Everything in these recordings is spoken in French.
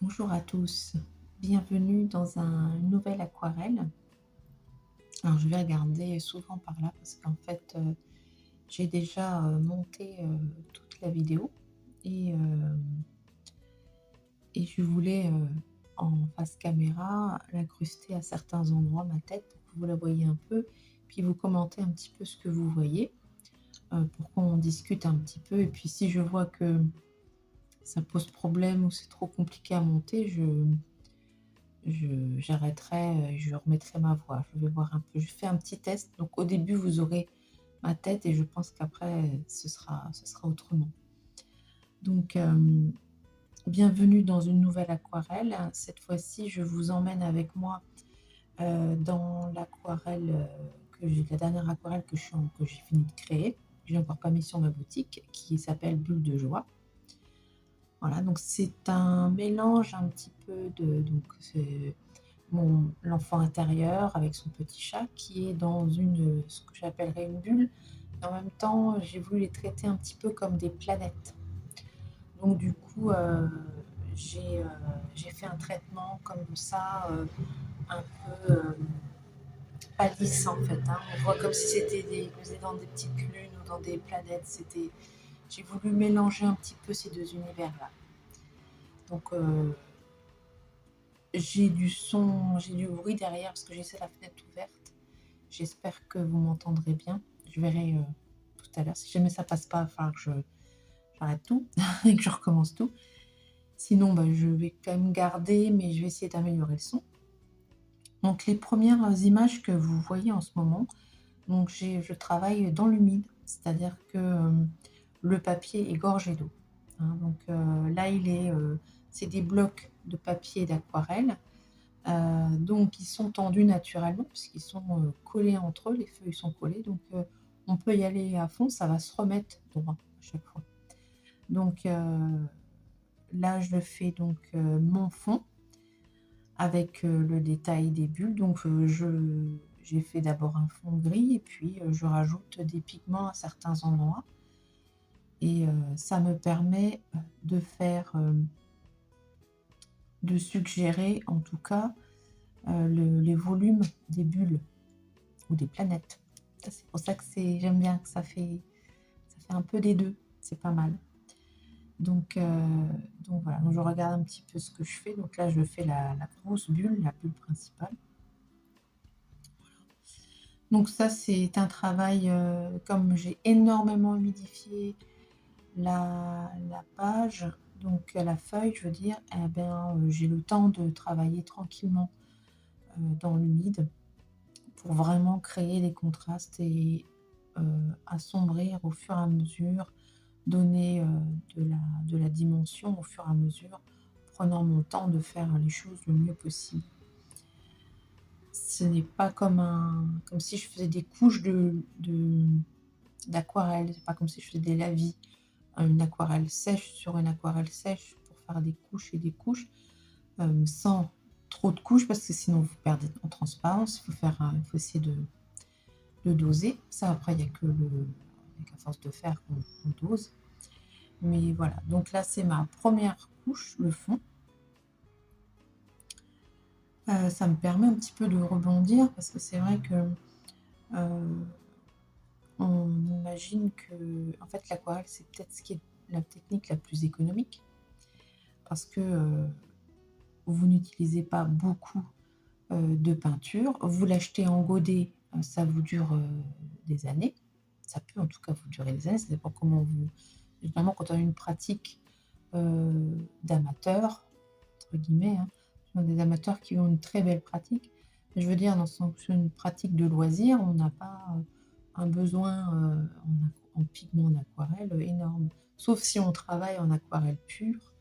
Bonjour à tous, bienvenue dans une nouvelle aquarelle. Alors je vais regarder souvent par là parce qu'en fait j'ai déjà monté toute la vidéo et, euh, et je voulais en face caméra l'incruster à certains endroits ma tête pour que vous la voyez un peu, puis vous commentez un petit peu ce que vous voyez pour qu'on discute un petit peu et puis si je vois que ça pose problème ou c'est trop compliqué à monter, j'arrêterai, je remettrai ma voix. Je vais voir un peu. Je fais un petit test. Donc au début, vous aurez ma tête et je pense qu'après, ce sera autrement. Donc, bienvenue dans une nouvelle aquarelle. Cette fois-ci, je vous emmène avec moi dans l'aquarelle la dernière aquarelle que j'ai fini de créer. Je n'ai encore pas mis sur ma boutique, qui s'appelle Bulle de joie. Voilà, donc c'est un mélange un petit peu donc c'est l'enfant intérieur avec son petit chat qui est dans ce que j'appellerais une bulle. Et en même temps, j'ai voulu les traiter un petit peu comme des planètes. Donc du coup, j'ai euh, j'ai fait un traitement comme ça, un peu pas lisse en fait, hein. On voit comme si vous êtes dans des petites lunes ou dans des planètes. J'ai voulu mélanger un petit peu ces deux univers-là. Donc j'ai du son, j'ai du bruit derrière parce que j'ai laissé la fenêtre ouverte. J'espère que vous m'entendrez bien. Je verrai tout à l'heure. Si jamais ça passe pas, il va falloir que j'arrête tout et que je recommence tout. Sinon, bah, je vais quand même garder, mais je vais essayer d'améliorer le son. Donc, les premières images que vous voyez en ce moment, donc je travaille dans l'humide, c'est-à-dire que le papier est gorgé d'eau, hein. Donc là, c'est des blocs de papier d'aquarelle. Donc ils sont tendus naturellement puisqu'ils sont collés entre eux, les feuilles sont collées, donc on peut y aller à fond, ça va se remettre droit à chaque fois. Donc là, je fais donc mon fond avec le détail des bulles. Donc j'ai fait d'abord un fond gris et puis je rajoute des pigments à certains endroits. Et ça me permet de de suggérer en tout cas les volumes des bulles ou des planètes. C'est pour ça que j'aime bien que ça fait un peu des deux, c'est pas mal. Donc, voilà, donc je regarde un petit peu ce que je fais. Donc là, je fais la grosse bulle, la bulle principale. Donc ça, c'est un travail, comme j'ai énormément humidifié la page, donc la feuille, je veux dire, eh bien, j'ai le temps de travailler tranquillement dans l'humide pour vraiment créer les contrastes et assombrir au fur et à mesure, donner de la dimension au fur et à mesure, prenant mon temps de faire les choses le mieux possible. Ce n'est pas comme si je faisais des couches d'aquarelle, c'est pas comme si je faisais des lavis, une aquarelle sèche sur une aquarelle sèche pour faire des couches et des couches, sans trop de couches parce que sinon vous perdez en transparence. Il faut essayer de doser. Ça, après, il n'y a qu'à force de faire qu'on dose. Mais voilà, donc là, c'est ma première couche, le fond. Ça me permet un petit peu de rebondir parce que c'est vrai que on imagine que en fait, l'aquarelle, c'est peut-être ce qui est la technique la plus économique parce que vous n'utilisez pas beaucoup de peinture. Vous l'achetez en godet, ça vous dure des années. Ça peut en tout cas vous durer des années, ça dépend comment vous. Généralement, quand on a une pratique d'amateur, entre guillemets, hein, ce sont des amateurs qui ont une très belle pratique. Mais je veux dire, une pratique de loisir, on n'a pas un besoin en pigment en aquarelle énorme. Sauf si on travaille en aquarelle pure.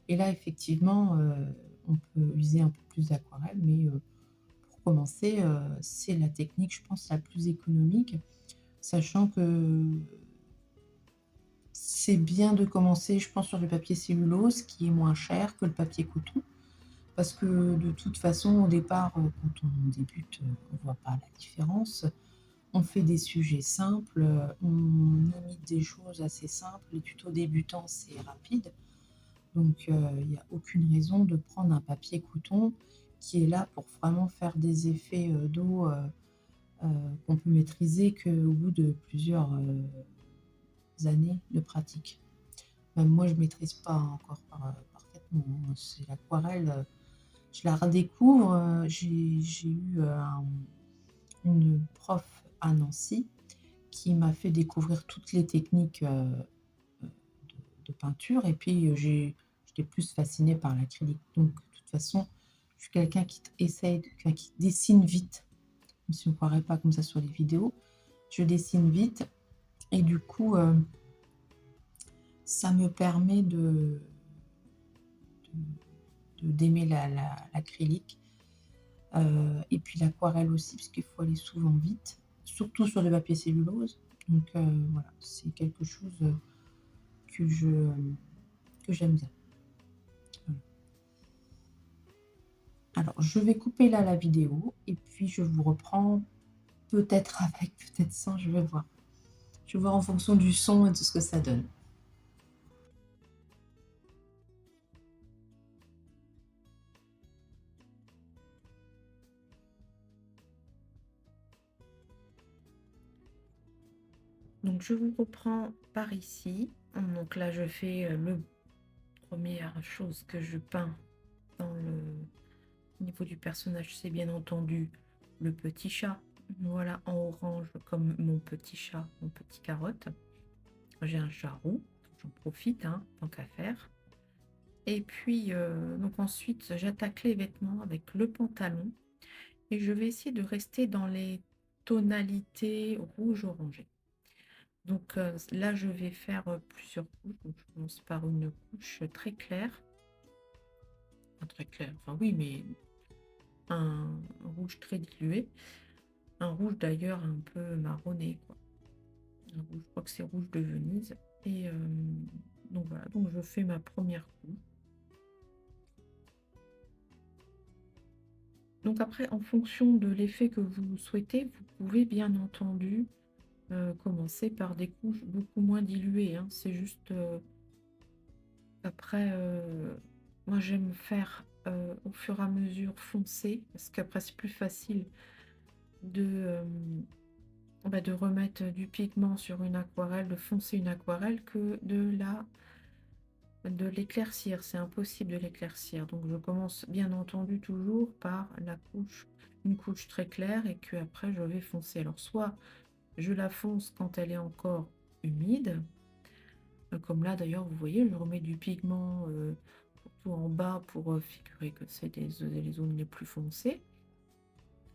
Et là, effectivement, on peut user un peu plus d'aquarelle, mais pour commencer, c'est la technique, je pense, la plus économique, sachant que c'est bien de commencer, je pense, sur du papier cellulose, qui est moins cher que le papier coton, parce que de toute façon, au départ, quand on débute, on ne voit pas la différence. On fait des sujets simples, on imite des choses assez simples. Les tutos débutants, c'est rapide. Donc il n'y a aucune raison de prendre un papier coton qui est là pour vraiment faire des effets, d'eau, qu'on peut maîtriser qu'au bout de plusieurs, années de pratique. Même moi, je maîtrise pas encore parfaitement, hein. C'est l'aquarelle, je la redécouvre, j'ai eu, une prof à Nancy qui m'a fait découvrir toutes les techniques, de peinture et puis, j'étais plus fascinée par l'acrylique. Donc de toute façon, je suis quelqu'un qui essaye enfin qui dessine vite, même si on ne croirait pas comme ça sur les vidéos. Je dessine vite et du coup, ça me permet d'aimer l'acrylique, et puis l'aquarelle aussi, puisqu'il faut aller souvent vite, surtout sur le papier cellulose. Donc voilà, c'est quelque chose, que je, que j'aime bien. Voilà. Alors je vais couper là la vidéo et puis je vous reprends peut-être avec, peut-être sans, je vais voir. Je vais voir en fonction du son et de ce que ça donne. Donc je vous reprends par ici. Donc là je fais, le première chose que je peins dans le au niveau du personnage, c'est bien entendu le petit chat. Voilà, en orange comme mon petit chat, mon petit carotte. J'ai un chat roux, j'en profite, hein, tant qu'à faire. Et puis, donc ensuite, j'attaque les vêtements avec le pantalon et je vais essayer de rester dans les tonalités rouge-orangé. Donc là, je vais faire plusieurs couches. Donc, je commence par une couche très claire. Enfin, très claire, enfin oui, mais un rouge très dilué. Un rouge d'ailleurs un peu marronné, quoi. Un rouge, je crois que c'est rouge de Venise. Et donc voilà, donc je fais ma première couche. Donc après, en fonction de l'effet que vous souhaitez, vous pouvez bien entendu commencer par des couches beaucoup moins diluées, hein. C'est juste après, moi j'aime faire au fur et à mesure foncer, parce qu'après c'est plus facile de, de remettre du pigment sur une aquarelle, de foncer une aquarelle que de l'éclaircir. C'est impossible de l'éclaircir. Donc je commence bien entendu toujours par une couche très claire et que après je vais foncer. Alors soit je la fonce quand elle est encore humide, comme là d'ailleurs vous voyez, je remets du pigment surtout en bas pour figurer que c'est les zones les plus foncées.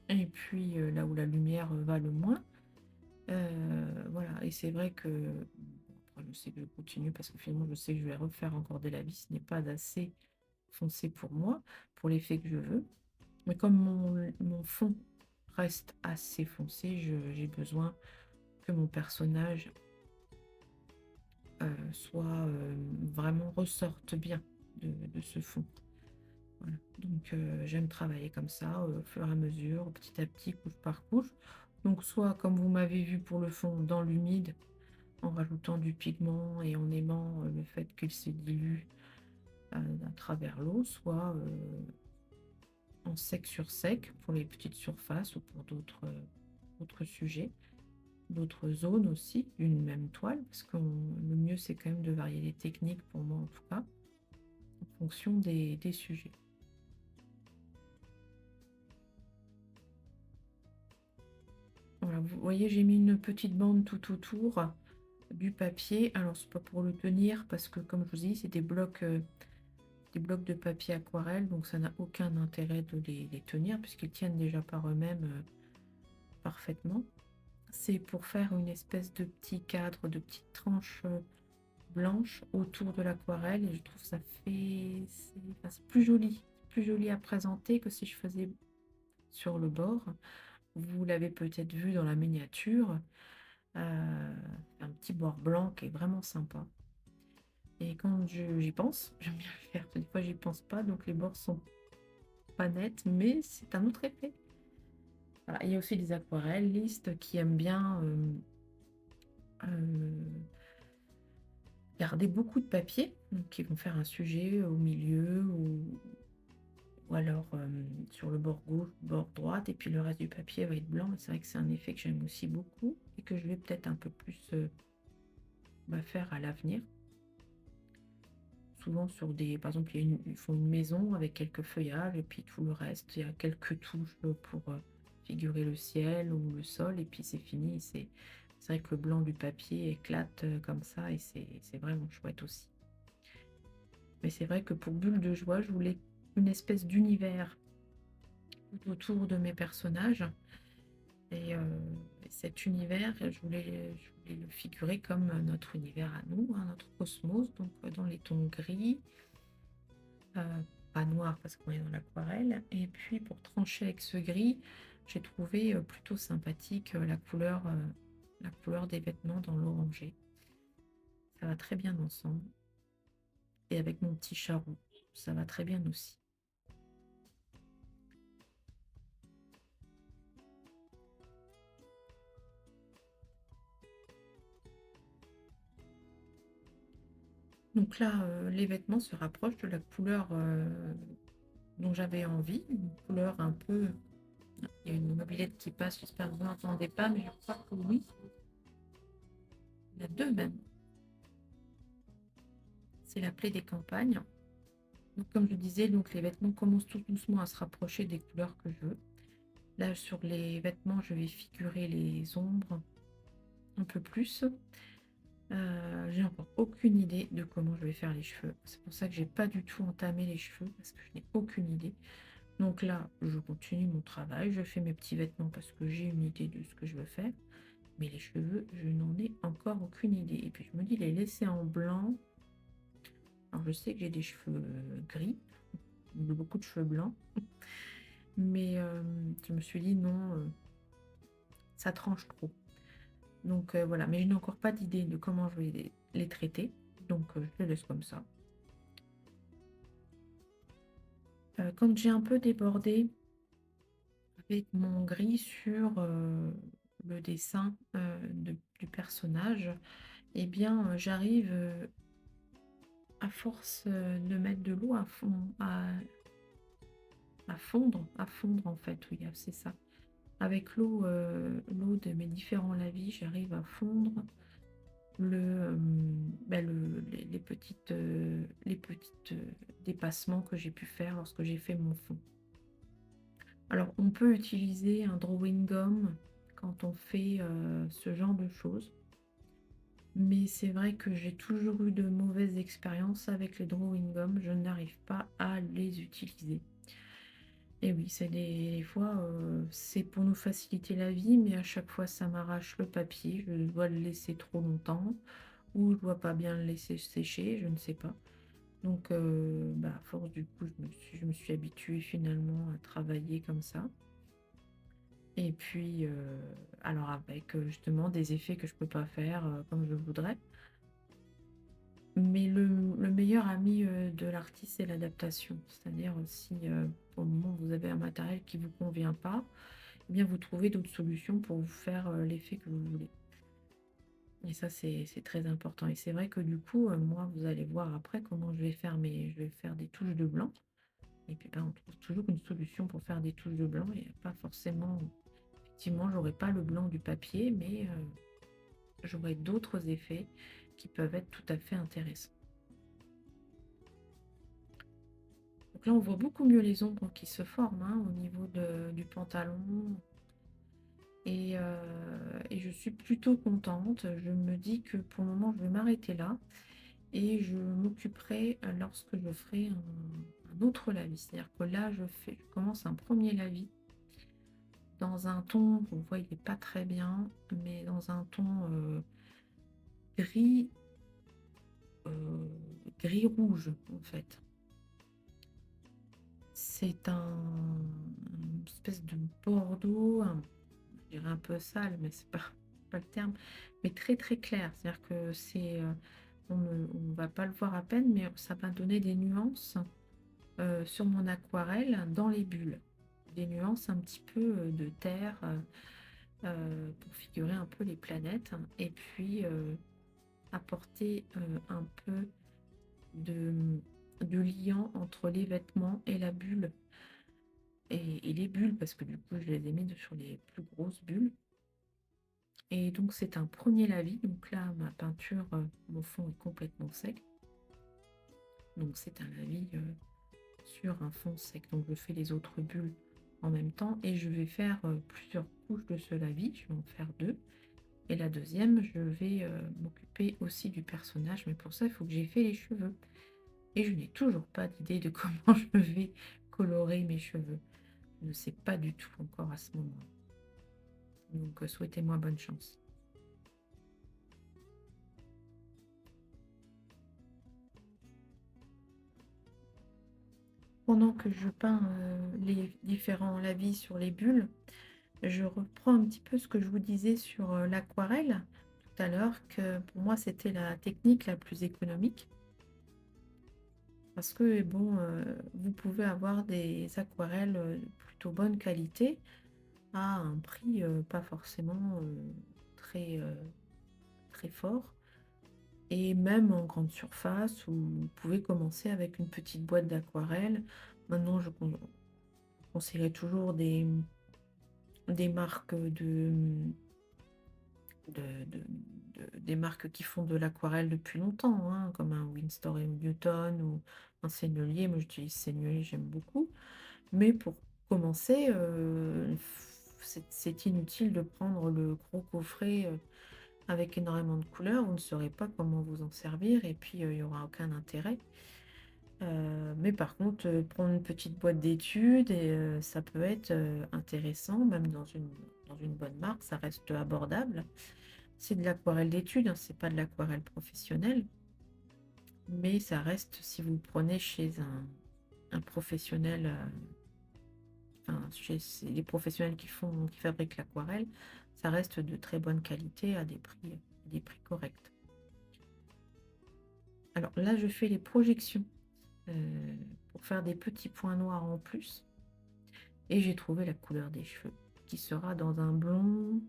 Et puis là où la lumière va le moins. Voilà, et c'est vrai que bon, après, je sais que je continue parce que finalement je sais que je vais refaire encore des lavis, ce n'est pas assez foncé pour moi, pour l'effet que je veux. Mais comme mon fond reste assez foncé, j'ai besoin que mon personnage soit vraiment ressorte bien de ce fond. Voilà. Donc j'aime travailler comme ça, au fur et à mesure, petit à petit, couche par couche. Donc soit comme vous m'avez vu pour le fond, dans l'humide, en rajoutant du pigment et en aimant le fait qu'il se dilue à travers l'eau, soit en sec sur sec pour les petites surfaces ou pour d'autres sujets, d'autres zones aussi d'une même toile, parce que le mieux c'est quand même de varier les techniques pour moi en tout cas, en fonction des sujets. Voilà, vous voyez, j'ai mis une petite bande tout autour du papier. Alors c'est pas pour le tenir parce que comme je vous dis, c'est des blocs de papier aquarelle, donc ça n'a aucun intérêt de les tenir puisqu'ils tiennent déjà par eux-mêmes parfaitement. C'est pour faire une espèce de petit cadre, de petites tranches blanches autour de l'aquarelle et je trouve ça c'est plus joli à présenter que si je faisais sur le bord. Vous l'avez peut-être vu dans la miniature, un petit bord blanc qui est vraiment sympa. Et quand j'y pense, j'aime bien le faire. Des fois, j'y pense pas, donc les bords sont pas nets, mais c'est un autre effet. Voilà. Il y a aussi des aquarellistes qui aiment bien garder beaucoup de papier, donc ils vont faire un sujet au milieu ou alors sur le bord gauche, bord droite, et puis le reste du papier va être blanc. Et c'est vrai que c'est un effet que j'aime aussi beaucoup et que je vais peut-être un peu plus faire à l'avenir. Souvent sur des, par exemple, ils font une maison avec quelques feuillages et puis tout le reste, il y a quelques touches pour figurer le ciel ou le sol et puis c'est fini. C'est vrai que le blanc du papier éclate comme ça et c'est vraiment chouette aussi. Mais c'est vrai que pour Bulle de joie, je voulais une espèce d'univers tout autour de mes personnages. Et cet univers, je voulais le figurer comme notre univers à nous, hein, notre cosmos, donc dans les tons gris, pas noir parce qu'on est dans l'aquarelle. Et puis pour trancher avec ce gris, j'ai trouvé plutôt sympathique la couleur des vêtements dans l'orangé. Ça va très bien ensemble. Et avec mon petit chat roux, ça va très bien aussi. Donc là, les vêtements se rapprochent de la couleur dont j'avais envie, une couleur un peu. Il y a une mobilette qui passe, j'espère que vous n'entendez pas, mais je crois que oui. Il y en a deux même. C'est la plaie des campagnes. Donc comme je disais, donc les vêtements commencent tout doucement à se rapprocher des couleurs que je veux. Là, sur les vêtements, je vais figurer les ombres un peu plus. J'ai encore aucune idée de comment je vais faire les cheveux. C'est pour ça que j'ai pas du tout entamé les cheveux, parce que je n'ai aucune idée. Donc là, je continue mon travail, je fais mes petits vêtements parce que j'ai une idée de ce que je veux faire. Mais les cheveux, je n'en ai encore aucune idée. Et puis je me dis, les laisser en blanc. Alors je sais que j'ai des cheveux gris, beaucoup de cheveux blancs. Mais je me suis dit, non, ça tranche trop. Donc voilà, mais je n'ai encore pas d'idée de comment je vais les traiter. Donc je les laisse comme ça. Quand j'ai un peu débordé avec mon gris sur le dessin du personnage, eh bien j'arrive à force de mettre de l'eau à fondre en fait, oui, c'est ça. Avec l'eau de mes différents lavis, j'arrive à fondre les petites dépassements que j'ai pu faire lorsque j'ai fait mon fond. Alors, on peut utiliser un drawing gum quand on fait ce genre de choses, mais c'est vrai que j'ai toujours eu de mauvaises expériences avec les drawing gum. Je n'arrive pas à les utiliser. Et oui, c'est des fois, c'est pour nous faciliter la vie, mais à chaque fois, ça m'arrache le papier. Je dois le laisser trop longtemps ou je dois pas bien le laisser sécher, je ne sais pas. Donc, à force, du coup, je me suis habituée finalement à travailler comme ça. Et puis, alors avec justement des effets que je peux pas faire comme je voudrais. Mais le meilleur ami de l'artiste, c'est l'adaptation. C'est-à-dire si pour le moment vous avez un matériel qui ne vous convient pas, eh bien vous trouvez d'autres solutions pour vous faire l'effet que vous voulez. Et ça, c'est très important. Et c'est vrai que du coup, moi, vous allez voir après comment je vais faire des touches de blanc. Et puis on trouve toujours une solution pour faire des touches de blanc. Et pas forcément, effectivement, j'aurai pas le blanc du papier, mais j'aurai d'autres effets qui peuvent être tout à fait intéressants. Donc là, on voit beaucoup mieux les ombres qui se forment hein, au niveau du pantalon. Et je suis plutôt contente. Je me dis que pour le moment, je vais m'arrêter là. Et je m'occuperai lorsque je ferai un autre lavis. C'est-à-dire que là, je commence un premier lavis dans un ton, vous voyez, il n'est pas très bien, mais dans un ton gris, euh, gris-rouge en fait. C'est une espèce de bordeaux, je dirais un peu sale, mais c'est pas le terme, mais très très clair. C'est-à-dire que on ne va pas le voir à peine, mais ça va donner des nuances sur mon aquarelle dans les bulles. Des nuances un petit peu de terre pour figurer un peu les planètes. Et puis apporter un peu de, de liant entre les vêtements et la bulle et les bulles, parce que du coup, je les ai mis sur les plus grosses bulles. Et donc, c'est un premier lavis. Donc là, ma peinture, mon fond est complètement sec. Donc, c'est un lavis sur un fond sec. Donc, je fais les autres bulles en même temps et je vais faire plusieurs couches de ce lavis. Je vais en faire deux. Et la deuxième, je vais m'occuper aussi du personnage. Mais pour ça, il faut que j'ai fait les cheveux. Et je n'ai toujours pas d'idée de comment je vais colorer mes cheveux. Je ne sais pas du tout encore à ce moment-là. Donc, souhaitez-moi bonne chance. Pendant que je peins les différents lavis sur les bulles, je reprends un petit peu ce que je vous disais sur l'aquarelle tout à l'heure, que pour moi c'était la technique la plus économique. Parce que bon, vous pouvez avoir des aquarelles de plutôt bonne qualité à un prix pas forcément très, très fort. Et même en grande surface, où vous pouvez commencer avec une petite boîte d'aquarelle. Maintenant, je conseillerais toujours des marques des marques qui font de l'aquarelle depuis longtemps, hein, comme un Winsor et Newton ou un Sennelier. Moi, j'utilise Sennelier, j'aime beaucoup. Mais pour commencer, c'est inutile de prendre le gros coffret avec énormément de couleurs. Vous ne saurez pas comment vous en servir et puis il n'y aura aucun intérêt. Mais par contre, prendre une petite boîte d'études et ça peut être intéressant, même dans une bonne marque, ça reste abordable. C'est de l'aquarelle d'études, hein, c'est pas de l'aquarelle professionnelle, mais ça reste, si vous prenez chez un professionnel, enfin, les professionnels qui fabriquent l'aquarelle, ça reste de très bonne qualité à des prix corrects. Alors là, je fais les projections euh, pour faire des petits points noirs en plus. Et j'ai trouvé la couleur des cheveux, qui sera dans un blond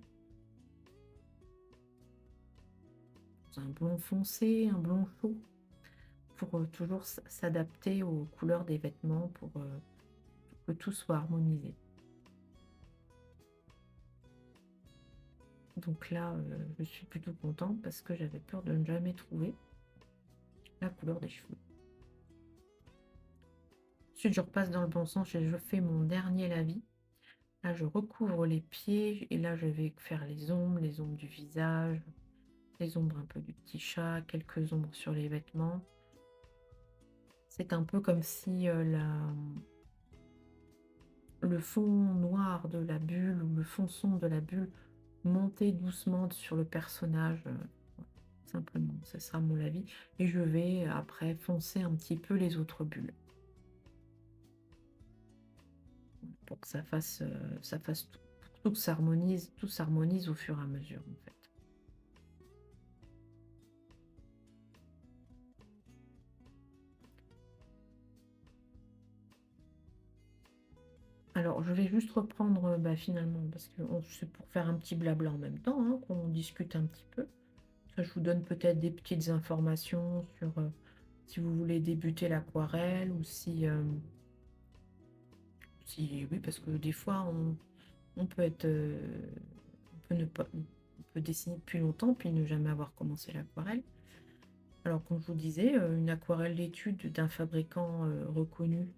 foncé, un blond chaud, pour toujours s'adapter aux couleurs des vêtements, pour que tout soit harmonisé. Donc là, je suis plutôt contente parce que j'avais peur de ne jamais trouver la couleur des cheveux. Ensuite, je repasse dans le bon sens et je fais mon dernier lavis. Là, je recouvre les pieds et là, je vais faire les ombres du visage, les ombres un peu du petit chat, quelques ombres sur les vêtements. C'est un peu comme si le fond noir de la bulle ou le fond sombre de la bulle montait doucement sur le personnage. Simplement, ce sera mon avis. Et je vais après foncer un petit peu les autres bulles pour que ça fasse tout, pour tout s'harmonise au fur et à mesure en fait. Alors, je vais juste reprendre finalement, parce que c'est pour faire un petit blabla en même temps, hein, qu'on discute un petit peu. Ça, je vous donne peut-être des petites informations sur si vous voulez débuter l'aquarelle ou si oui, parce que des fois, on peut être, on peut ne pas, on peut dessiner depuis longtemps puis ne jamais avoir commencé l'aquarelle. Alors, comme je vous disais, une aquarelle d'étude d'un fabricant reconnu,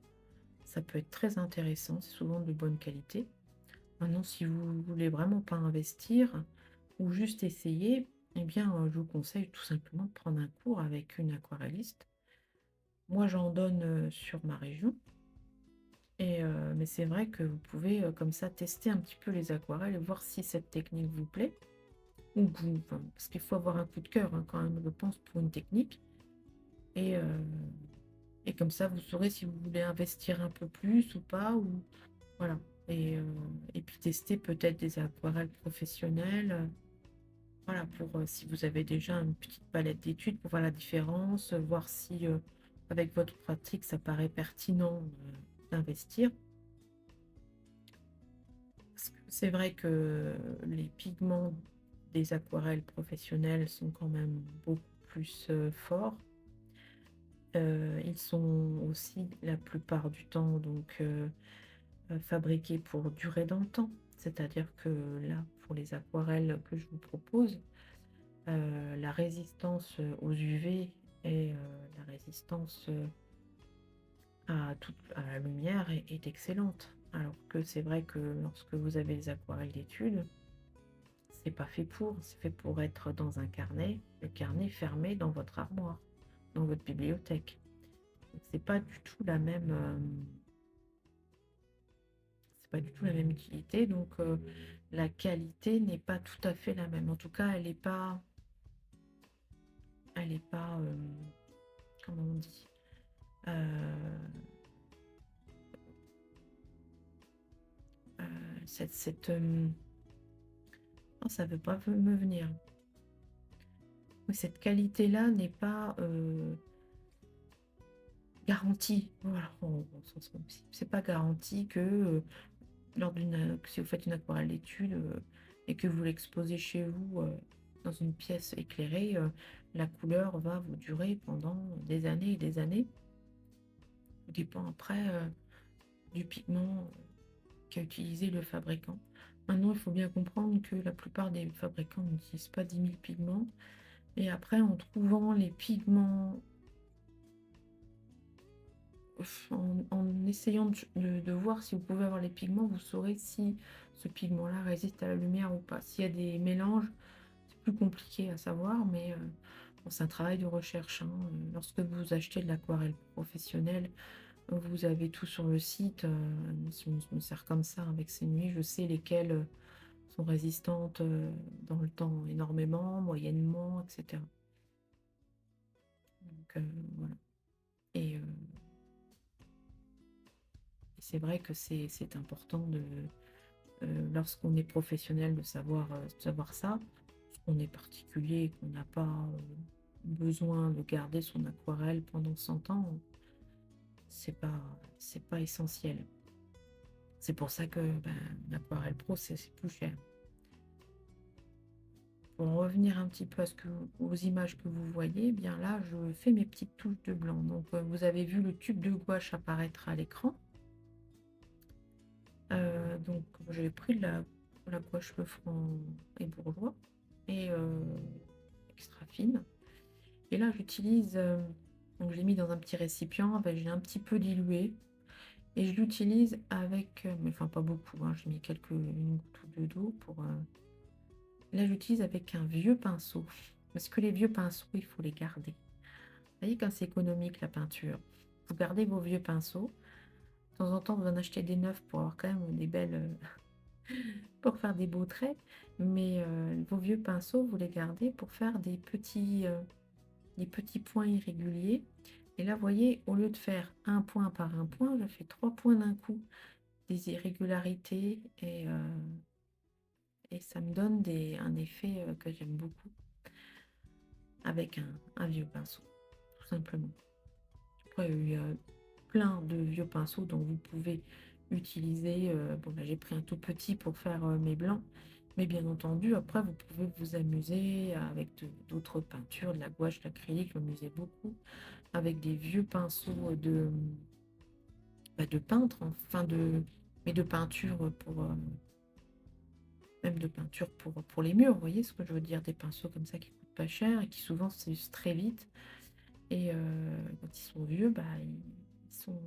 ça peut être très intéressant, c'est souvent de bonne qualité. Maintenant, si vous voulez vraiment pas investir ou juste essayer, eh bien, je vous conseille tout simplement de prendre un cours avec une aquarelliste. Moi, j'en donne sur ma région. Mais c'est vrai que vous pouvez comme ça tester un petit peu les aquarelles et voir si cette technique vous plaît. Enfin, parce qu'il faut avoir un coup de cœur hein, quand même, je pense, pour une technique. Et, euh, et comme ça, vous saurez si vous voulez investir un peu plus ou pas. Voilà. Et, euh, et puis tester peut-être des aquarelles professionnelles. Voilà, pour si vous avez déjà une petite palette d'études pour voir la différence, voir si avec votre pratique ça paraît pertinent d'investir. Parce que c'est vrai que les pigments des aquarelles professionnelles sont quand même beaucoup plus forts. Ils sont aussi la plupart du temps donc fabriqués pour durer dans le temps. C'est-à-dire que là, pour les aquarelles que je vous propose, la résistance, aux UV et la résistance, à la lumière est excellente. Alors que c'est vrai que lorsque vous avez les aquarelles d'études, c'est pas fait pour, c'est fait pour être dans un carnet, le carnet fermé dans votre armoire, dans votre bibliothèque. Donc c'est pas du tout la même, c'est pas du tout la même utilité, donc la qualité n'est pas tout à fait la même. En tout cas, elle est pas, comment on dit? Heu non, ça veut pas me venir. Oui, cette qualité-là n'est pas, garantie. Voilà, on s'en sort aussi. C'est pas garanti que, si vous faites une aquarelle d'études, et que vous l'exposez chez vous, dans une pièce éclairée, la couleur va vous durer pendant des années et des années. Tout dépend après, du pigment, qu'a utilisé le fabricant. Maintenant, il faut bien comprendre que la plupart des fabricants n'utilisent pas 10 000 pigments et après en trouvant les pigments, en essayant de voir si vous pouvez avoir les pigments, vous saurez si ce pigment-là résiste à la lumière ou pas. S'il y a des mélanges, c'est plus compliqué à savoir, mais bon, c'est un travail de recherche, hein. Lorsque vous achetez de l'aquarelle professionnelle, vous avez tout sur le site. Je me sers comme ça avec ces nuits. Je sais lesquelles sont résistantes dans le temps énormément, moyennement, etc. Donc voilà. Et, et c'est vrai que c'est important lorsqu'on est professionnel de savoir ça. Lorsqu'on est particulier et qu'on n'a pas besoin de garder son aquarelle pendant 100 ans, c'est pas essentiel. C'est pour ça que ben, l'aquarelle pro, c'est plus cher. Pour en revenir un petit peu aux images que vous voyez, eh bien là, je fais mes petites touches de blanc. Donc, vous avez vu le tube de gouache apparaître à l'écran. Donc, j'ai pris la gouache Lefranc et bourgeois et extra fine. Et là, j'utilise, donc je l'ai mis dans un petit récipient, ben, j'ai un petit peu dilué et je l'utilise avec, mais enfin pas beaucoup, hein, j'ai mis une goutte ou deux d'eau pour, là, j'utilise avec un vieux pinceau. Parce que les vieux pinceaux, il faut les garder. Vous voyez comme c'est économique la peinture. Vous gardez vos vieux pinceaux. De temps en temps, vous en achetez des neufs pour avoir quand même des belles, pour faire des beaux traits. Mais vos vieux pinceaux, vous les gardez pour faire des petits points irréguliers. Et là, vous voyez, au lieu de faire un point par un point, je fais 3 points d'un coup. Des irrégularités et ça me donne un effet que j'aime beaucoup avec un vieux pinceau, tout simplement. Après, il y a plein de vieux pinceaux dont vous pouvez utiliser. Bon, là, j'ai pris un tout petit pour faire mes blancs. Mais bien entendu, après, vous pouvez vous amuser avec d'autres peintures, de la gouache, de l'acrylique. Je m'amusais beaucoup avec des vieux pinceaux de peintre, enfin mais de peinture même de peinture pour les murs. Vous voyez ce que je veux dire? Des pinceaux comme ça qui coûtent pas cher et qui souvent s'usent très vite. Et quand ils sont vieux, bah,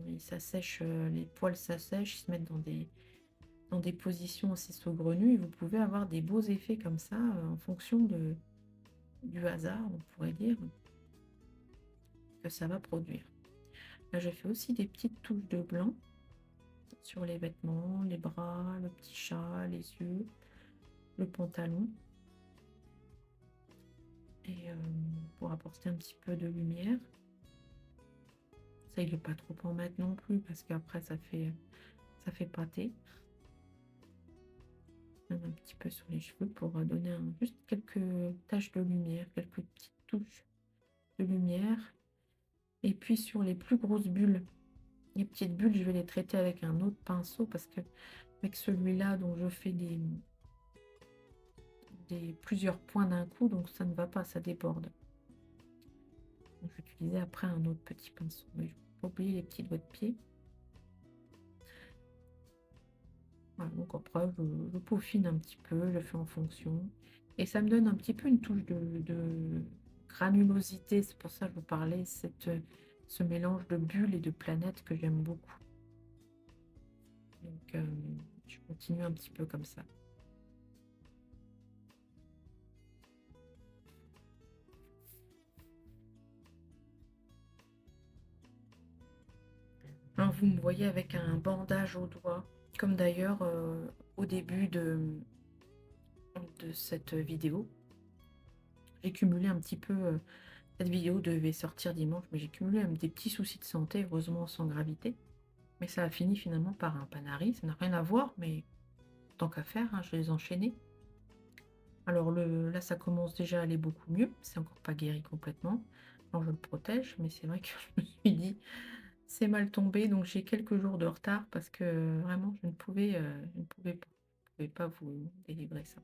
ils s'assèchent, les poils s'assèchent, ils se mettent dans des positions assez saugrenues et vous pouvez avoir des beaux effets comme ça, en fonction du hasard, on pourrait dire, que ça va produire. Là, je fais aussi des petites touches de blanc sur les vêtements, les bras, le petit chat, les yeux, le pantalon et pour apporter un petit peu de lumière. Essaye de pas trop en mettre non plus parce qu'après ça fait pâter. Même un petit peu sur les cheveux pour donner juste quelques taches de lumière, quelques petites touches de lumière. Et puis sur les plus grosses bulles, les petites bulles, je vais les traiter avec un autre pinceau parce que avec celui-là, dont je fais plusieurs points d'un coup, donc ça ne va pas, ça déborde. Donc, j'utilisais après un autre petit pinceau. Mais je pas oublier les petits doigts de pied. Voilà, donc après, je peaufine un petit peu, je fais en fonction. Et ça me donne un petit peu une touche de granulosité. C'est pour ça que je vous parlais, ce mélange de bulles et de planètes que j'aime beaucoup. Donc, je continue un petit peu comme ça. Alors, vous me voyez avec un bandage au doigt, comme d'ailleurs au début de cette vidéo. J'ai cumulé un petit peu, cette vidéo devait sortir dimanche, mais j'ai cumulé des petits soucis de santé, heureusement sans gravité. Mais ça a fini finalement par un Panari, ça n'a rien à voir, mais tant qu'à faire, hein, je les enchaînais. Alors là, ça commence déjà à aller beaucoup mieux, c'est encore pas guéri complètement. Alors je le protège, mais c'est vrai que je me suis dit, c'est mal tombé, donc j'ai quelques jours de retard parce que vraiment, je ne pouvais pas vous délivrer ça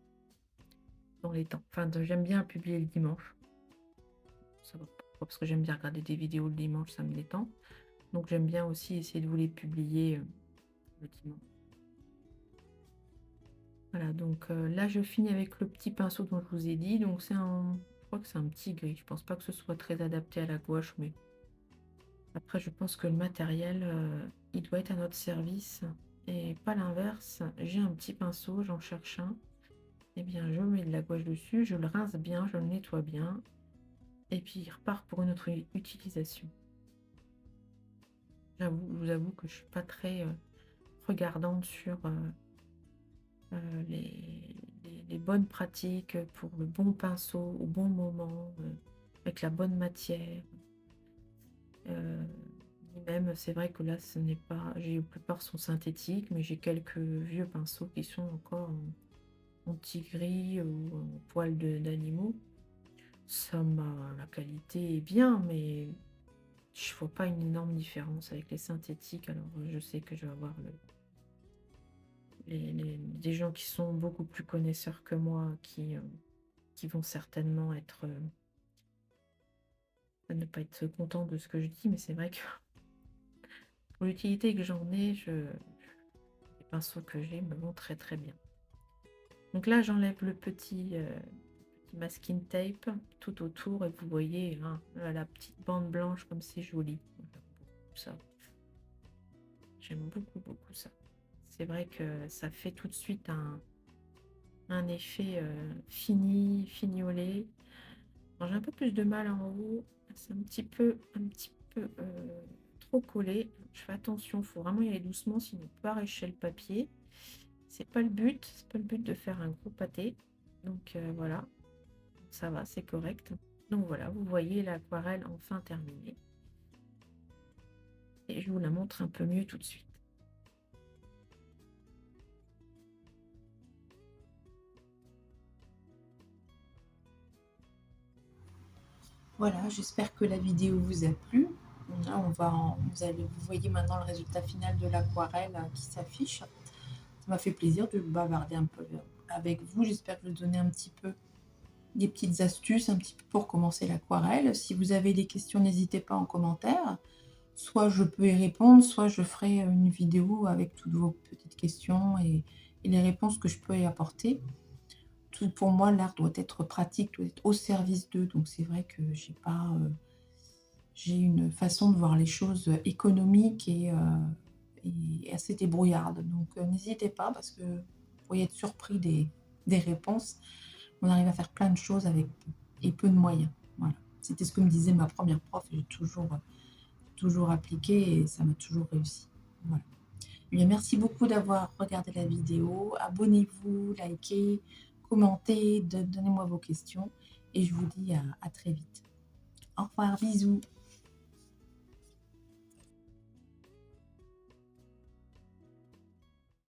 dans les temps. Enfin, j'aime bien publier le dimanche. Ça va pourquoi? Parce que j'aime bien regarder des vidéos le dimanche, ça me détend. Donc j'aime bien aussi essayer de vous les publier le dimanche. Voilà, donc là je finis avec le petit pinceau dont je vous ai dit. Donc je crois que c'est un petit gris. Je pense pas que ce soit très adapté à la gouache, mais après je pense que le matériel, il doit être à notre service et pas l'inverse. J'ai un petit pinceau, j'en cherche un. Eh bien, je mets de la gouache dessus, je le rince bien, je le nettoie bien, et puis il repart pour une autre utilisation. Je vous avoue que je suis pas très regardante sur les bonnes pratiques pour le bon pinceau au bon moment, avec la bonne matière. Même, c'est vrai que là, ce n'est pas. La plupart sont synthétiques, mais j'ai quelques vieux pinceaux qui sont encore en petit gris ou en poil d'animaux. La qualité est bien, mais je vois pas une énorme différence avec les synthétiques. Alors, je sais que je vais avoir des gens qui sont beaucoup plus connaisseurs que moi, qui vont certainement ne pas être contents de ce que je dis, mais c'est vrai que pour l'utilité que j'en ai, les pinceaux que j'ai me vont très très bien. Donc là, j'enlève le petit masking tape tout autour et vous voyez hein, la petite bande blanche comme c'est joli. Ça, j'aime beaucoup beaucoup ça. C'est vrai que ça fait tout de suite un effet fini, fignolé. J'ai un peu plus de mal en haut. C'est un petit peu trop collé. Je fais attention, il faut vraiment y aller doucement, sinon on peut arracher le papier. C'est pas le but, c'est pas le but de faire un gros pâté. Donc voilà, ça va, c'est correct. Donc voilà, vous voyez l'aquarelle enfin terminée. Et je vous la montre un peu mieux tout de suite. Voilà, j'espère que la vidéo vous a plu. Là, vous voyez maintenant le résultat final de l'aquarelle qui s'affiche. Ça m'a fait plaisir de bavarder un peu avec vous. J'espère que je vais donner un petit peu des petites astuces, un petit peu pour commencer l'aquarelle. Si vous avez des questions, n'hésitez pas en commentaire. Soit je peux y répondre, soit je ferai une vidéo avec toutes vos petites questions et les réponses que je peux y apporter. Tout pour moi, l'art doit être pratique, doit être au service d'eux. Donc c'est vrai que j'ai une façon de voir les choses économiques et assez débrouillarde. Donc n'hésitez pas parce que vous pourriez être surpris des réponses. On arrive à faire plein de choses avec peu et peu de moyens. Voilà. C'était ce que me disait ma première prof et j'ai toujours appliqué et ça m'a toujours réussi. Voilà. Eh bien, merci beaucoup d'avoir regardé la vidéo. Abonnez-vous, likez, commentez, donnez-moi vos questions et je vous dis à très vite. Au revoir, bisous.